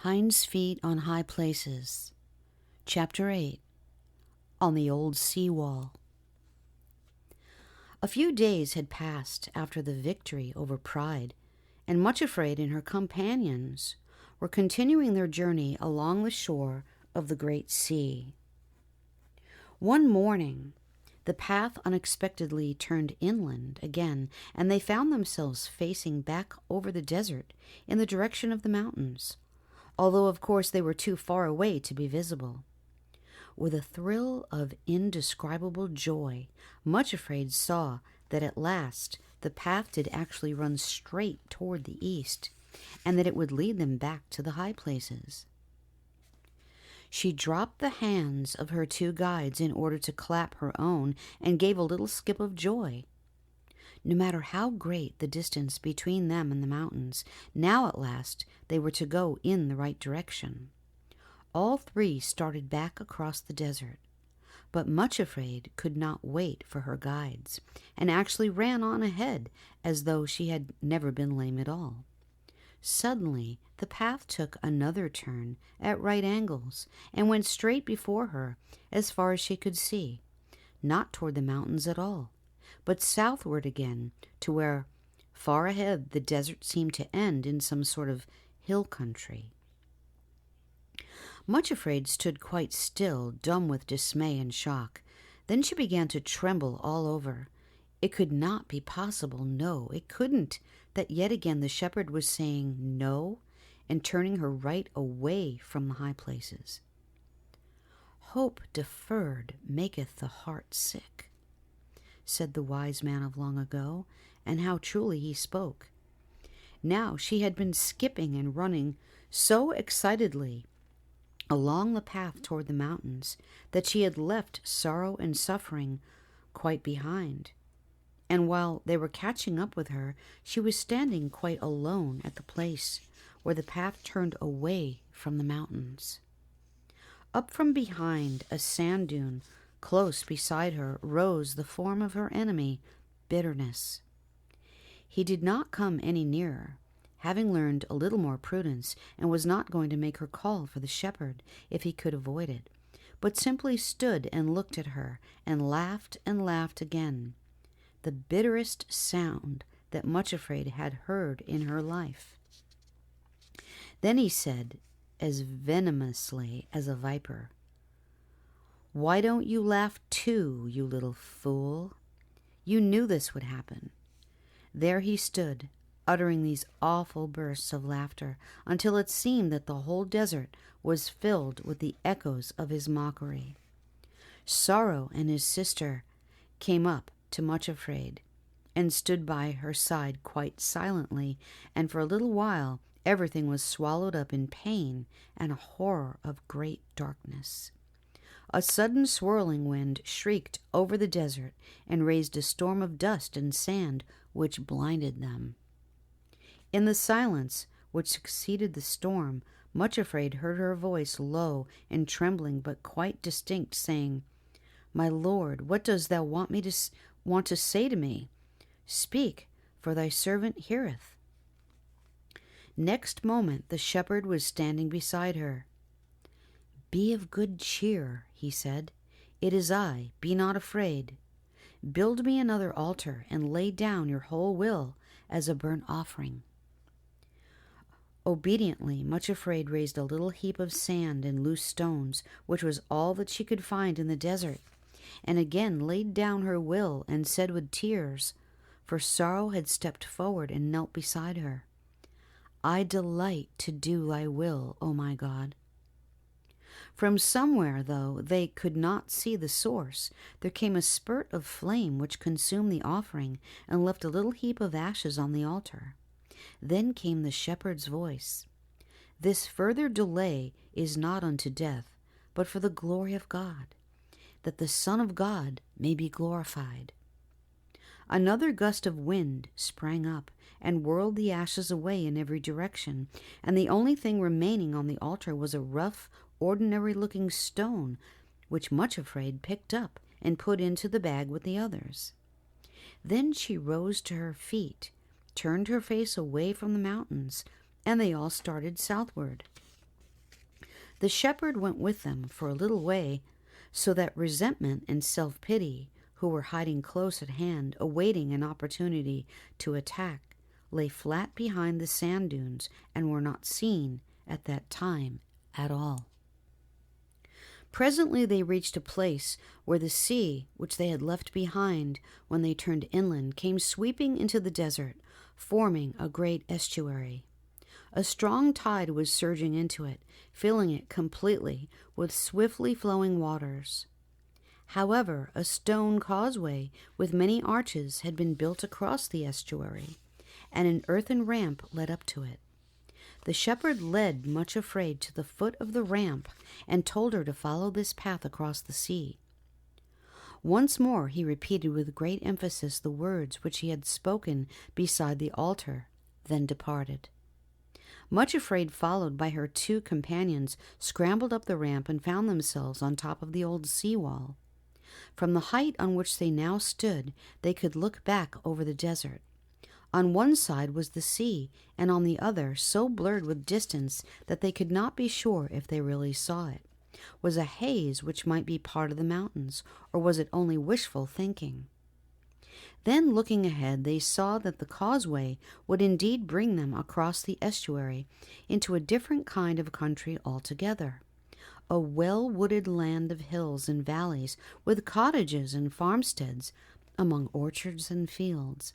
Hinds Feet on High Places. Chapter 8. On the Old Seawall. A few days had passed after the victory over pride, and Much Afraid and her companions were continuing their journey along the shore of the great sea. One morning, the path unexpectedly turned inland again, and they found themselves facing back over the desert in the direction of the mountains, although of course they were too far away to be visible. With a thrill of indescribable joy, Much Afraid saw that at last the path did actually run straight toward the east, and that it would lead them back to the high places. She dropped the hands of her two guides in order to clap her own, and gave a little skip of joy. No matter how great the distance between them and the mountains, now at last they were to go in the right direction. All three started back across the desert, but Much Afraid could not wait for her guides, and actually ran on ahead as though she had never been lame at all. Suddenly, the path took another turn at right angles and went straight before her as far as she could see, not toward the mountains at all, but southward again to where, far ahead, the desert seemed to end in some sort of hill country. Much Afraid stood quite still, dumb with dismay and shock. Then she began to tremble all over. It could not be possible, no, it couldn't, that yet again the shepherd was saying no and turning her right away from the high places. Hope deferred maketh the heart sick, said the wise man of long ago, and how truly he spoke. Now she had been skipping and running so excitedly along the path toward the mountains that she had left sorrow and suffering quite behind. And while they were catching up with her, she was standing quite alone at the place where the path turned away from the mountains. Up from behind a sand dune close beside her rose the form of her enemy, Bitterness. He did not come any nearer, having learned a little more prudence, and was not going to make her call for the shepherd if he could avoid it, but simply stood and looked at her and laughed again, the bitterest sound that Much Afraid had heard in her life. Then he said, as venomously as a viper, "Why don't you laugh too, you little fool? You knew this would happen." There he stood, uttering these awful bursts of laughter, until it seemed that the whole desert was filled with the echoes of his mockery. Sorrow and his sister came up to Much Afraid and stood by her side quite silently, and for a little while everything was swallowed up in pain and a horror of great darkness. A sudden swirling wind shrieked over the desert and raised a storm of dust and sand which blinded them. In the silence which succeeded the storm, Much Afraid heard her voice low and trembling but quite distinct, saying, "My lord, what dost thou want to say to me? Speak, for thy servant heareth." Next moment the shepherd was standing beside her. "Be of good cheer," he said. "It is I. Be not afraid. Build me another altar and lay down your whole will as a burnt offering." Obediently, Much Afraid raised a little heap of sand and loose stones, which was all that she could find in the desert, and again laid down her will and said with tears, for sorrow had stepped forward and knelt beside her, "I delight to do thy will, O my God." From somewhere, though they could not see the source, there came a spurt of flame which consumed the offering and left a little heap of ashes on the altar. Then came the shepherd's voice, "This further delay is not unto death, but for the glory of God, that the Son of God may be glorified." Another gust of wind sprang up and whirled the ashes away in every direction, and the only thing remaining on the altar was a rough, ordinary-looking stone, which Much Afraid picked up and put into the bag with the others. Then she rose to her feet, turned her face away from the mountains, and they all started southward. The shepherd went with them for a little way, so that resentment and self-pity, who were hiding close at hand, awaiting an opportunity to attack, lay flat behind the sand dunes and were not seen at that time at all. Presently they reached a place where the sea, which they had left behind when they turned inland, came sweeping into the desert, forming a great estuary. A strong tide was surging into it, filling it completely with swiftly flowing waters. However, a stone causeway with many arches had been built across the estuary, and an earthen ramp led up to it. The shepherd led Much Afraid to the foot of the ramp and told her to follow this path across the sea. Once more he repeated with great emphasis the words which he had spoken beside the altar, then departed. Much Afraid, followed by her 2 companions, scrambled up the ramp and found themselves on top of the old seawall. From the height on which they now stood, they could look back over the desert. On one side was the sea, and on the other, so blurred with distance that they could not be sure if they really saw it, was a haze which might be part of the mountains, or was it only wishful thinking? Then, looking ahead, they saw that the causeway would indeed bring them across the estuary into a different kind of country altogether, a well-wooded land of hills and valleys, with cottages and farmsteads among orchards and fields.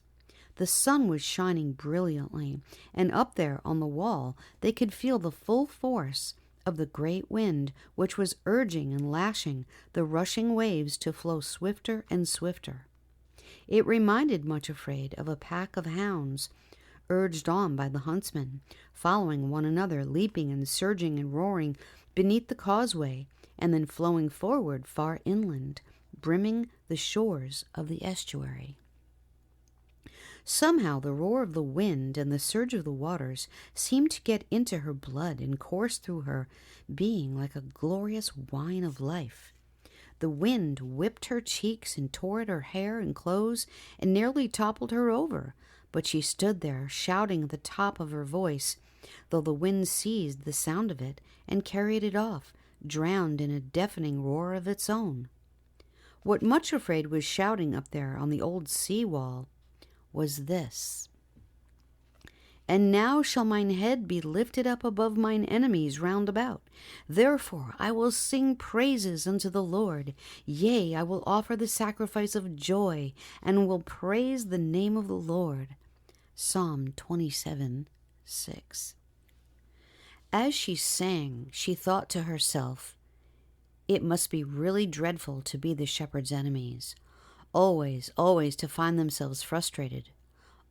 The sun was shining brilliantly, and up there on the wall they could feel the full force of the great wind which was urging and lashing the rushing waves to flow swifter and swifter. It reminded Much Afraid of a pack of hounds, urged on by the huntsmen, following one another, leaping and surging and roaring beneath the causeway, and then flowing forward far inland, brimming the shores of the estuary. Somehow the roar of the wind and the surge of the waters seemed to get into her blood and course through her being like a glorious wine of life. The wind whipped her cheeks and tore at her hair and clothes and nearly toppled her over, but she stood there shouting at the top of her voice, though the wind seized the sound of it and carried it off, drowned in a deafening roar of its own. What Much Afraid was shouting up there on the old sea-wall was this: "And now shall mine head be lifted up above mine enemies round about. Therefore I will sing praises unto the Lord. Yea, I will offer the sacrifice of joy, and will praise the name of the Lord." Psalm 27:6. As she sang, she thought to herself, it must be really dreadful to be the shepherd's enemies. Always, always to find themselves frustrated.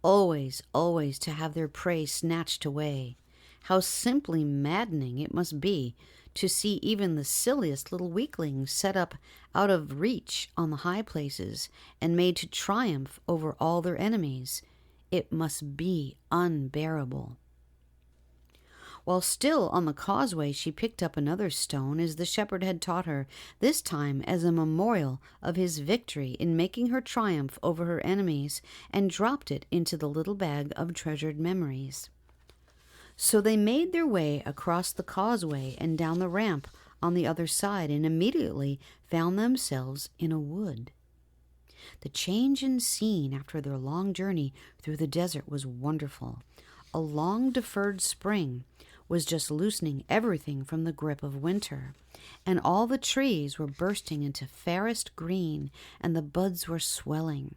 Always, always to have their prey snatched away. How simply maddening it must be to see even the silliest little weaklings set up out of reach on the high places and made to triumph over all their enemies. It must be unbearable. While still on the causeway, she picked up another stone, as the shepherd had taught her, this time as a memorial of his victory in making her triumph over her enemies, and dropped it into the little bag of treasured memories. So they made their way across the causeway and down the ramp on the other side, and immediately found themselves in a wood. The change in scene after their long journey through the desert was wonderful. A long-deferred spring was just loosening everything from the grip of winter, and all the trees were bursting into fairest green, and the buds were swelling.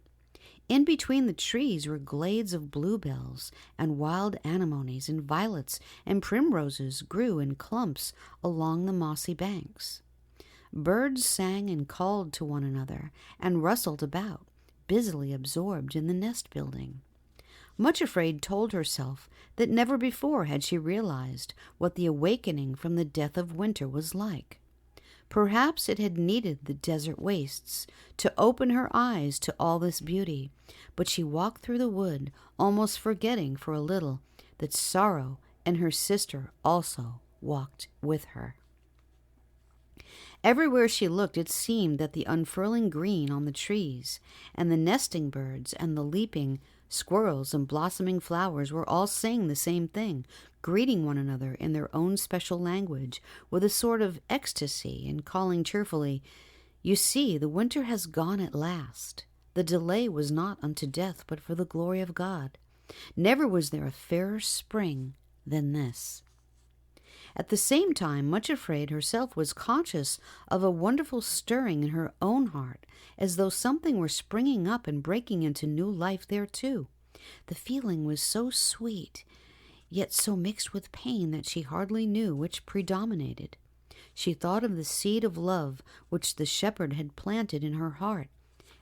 In between the trees were glades of bluebells, and wild anemones and violets and primroses grew in clumps along the mossy banks. Birds sang and called to one another, and rustled about, busily absorbed in the nest-building. Much Afraid told herself that never before had she realized what the awakening from the death of winter was like. Perhaps it had needed the desert wastes to open her eyes to all this beauty, but she walked through the wood, almost forgetting for a little that Sorrow and her sister also walked with her. Everywhere she looked, it seemed that the unfurling green on the trees, and the nesting birds, and the leaping squirrels and blossoming flowers were all saying the same thing: greeting one another in their own special language with a sort of ecstasy, and calling cheerfully, "You see, the winter has gone at last. The delay was not unto death, but for the glory of God. Never was there a fairer spring than this." At the same time, Much Afraid herself was conscious of a wonderful stirring in her own heart, as though something were springing up and breaking into new life there too. The feeling was so sweet, yet so mixed with pain that she hardly knew which predominated. She thought of the seed of love which the shepherd had planted in her heart,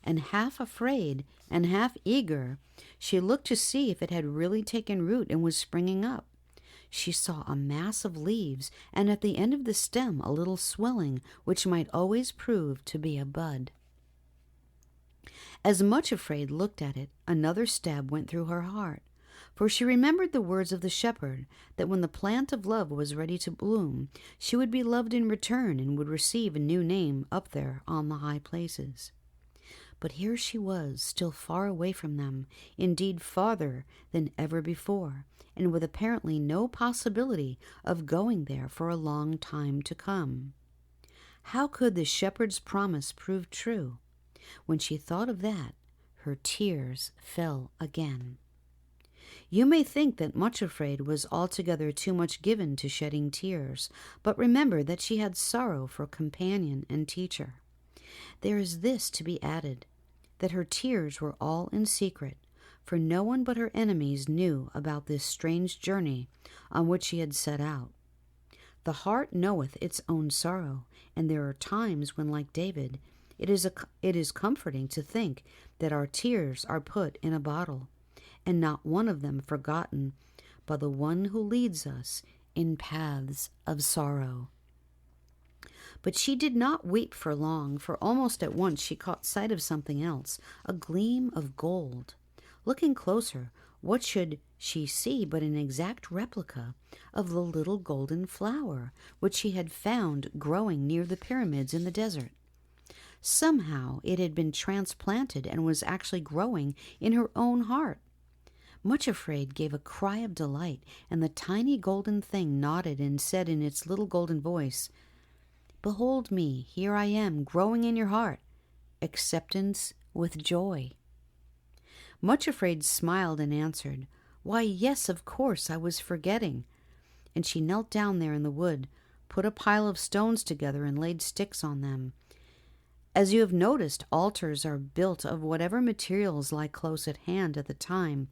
and half afraid and half eager, she looked to see if it had really taken root and was springing up. She saw a mass of leaves, and at the end of the stem a little swelling, which might always prove to be a bud. As Much Afraid looked at it, another stab went through her heart, for she remembered the words of the shepherd, that when the plant of love was ready to bloom, she would be loved in return and would receive a new name up there on the high places. But here she was, still far away from them, indeed farther than ever before, and with apparently no possibility of going there for a long time to come. How could the shepherd's promise prove true? When she thought of that, her tears fell again. You may think that Much Afraid was altogether too much given to shedding tears, but remember that she had sorrow for companion and teacher. There is this to be added, that her tears were all in secret, for no one but her enemies knew about this strange journey on which she had set out. The heart knoweth its own sorrow, and there are times when, like David, it is comforting to think that our tears are put in a bottle, and not one of them forgotten by the one who leads us in paths of sorrow. But she did not weep for long, for almost at once she caught sight of something else, a gleam of gold. Looking closer, what should she see but an exact replica of the little golden flower which she had found growing near the pyramids in the desert. Somehow it had been transplanted and was actually growing in her own heart. Much Afraid gave a cry of delight, and the tiny golden thing nodded and said in its little golden voice, "Behold me, here I am, growing in your heart. Acceptance with joy." Much Afraid smiled and answered, "Why, yes, of course, I was forgetting." And she knelt down there in the wood, put a pile of stones together and laid sticks on them. As you have noticed, altars are built of whatever materials lie close at hand at the time.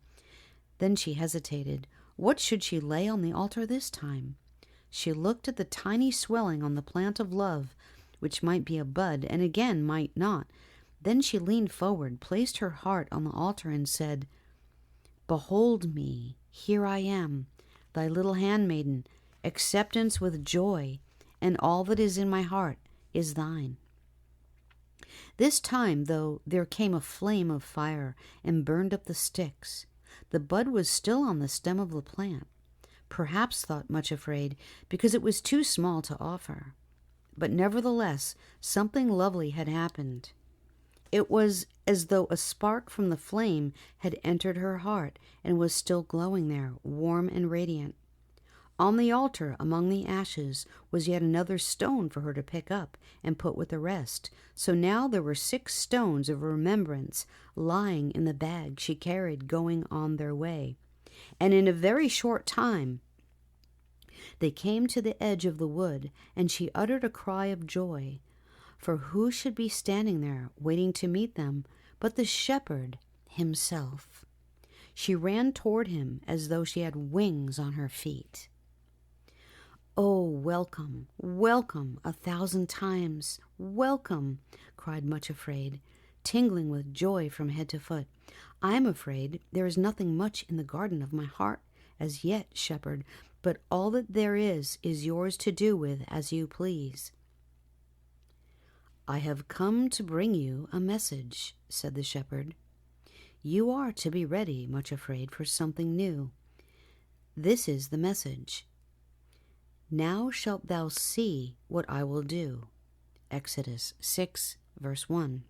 Then she hesitated. What should she lay on the altar this time? She looked at the tiny swelling on the plant of love, which might be a bud, and again might not. Then she leaned forward, placed her heart on the altar, and said, "Behold me, here I am, thy little handmaiden, acceptance with joy, and all that is in my heart is thine." This time, though, there came a flame of fire and burned up the sticks. The bud was still on the stem of the plant. Perhaps, thought Much Afraid, because it was too small to offer. But nevertheless, something lovely had happened. It was as though a spark from the flame had entered her heart and was still glowing there, warm and radiant. On the altar, among the ashes, was yet another stone for her to pick up and put with the rest. So now there were 6 stones of remembrance lying in the bag she carried going on their way. And in a very short time they came to the edge of the wood, and she uttered a cry of joy. For who should be standing there, waiting to meet them, but the shepherd himself? She ran toward him as though she had wings on her feet. "Oh, welcome, welcome 1,000 times, welcome," cried Much Afraid, tingling with joy from head to foot. "I am afraid there is nothing much in the garden of my heart as yet, shepherd, but all that there is yours to do with as you please." "I have come to bring you a message," said the shepherd. "You are to be ready, Much Afraid, for something new. This is the message. Now shalt thou see what I will do." Exodus 6, verse 1.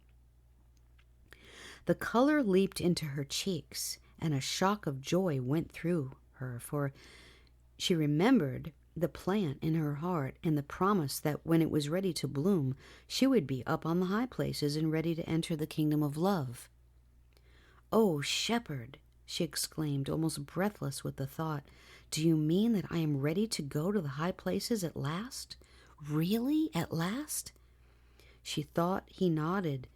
The color leaped into her cheeks, and a shock of joy went through her, for She remembered the plant in her heart and the promise that when it was ready to bloom, she would be up on the high places and ready to enter the kingdom of love. "Oh, shepherd," she exclaimed, almost breathless with the thought, "do you mean that I am ready to go to the high places at last? Really, at last?" She thought he nodded,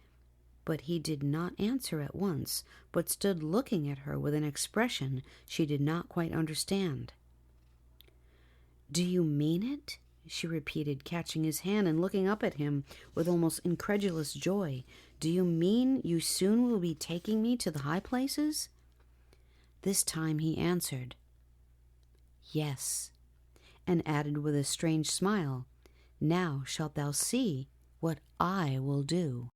but he did not answer at once, but stood looking at her with an expression she did not quite understand. "Do you mean it?" she repeated, catching his hand and looking up at him with almost incredulous joy. "Do you mean you soon will be taking me to the high places?" This time he answered, "Yes," and added with a strange smile, "Now shalt thou see what I will do."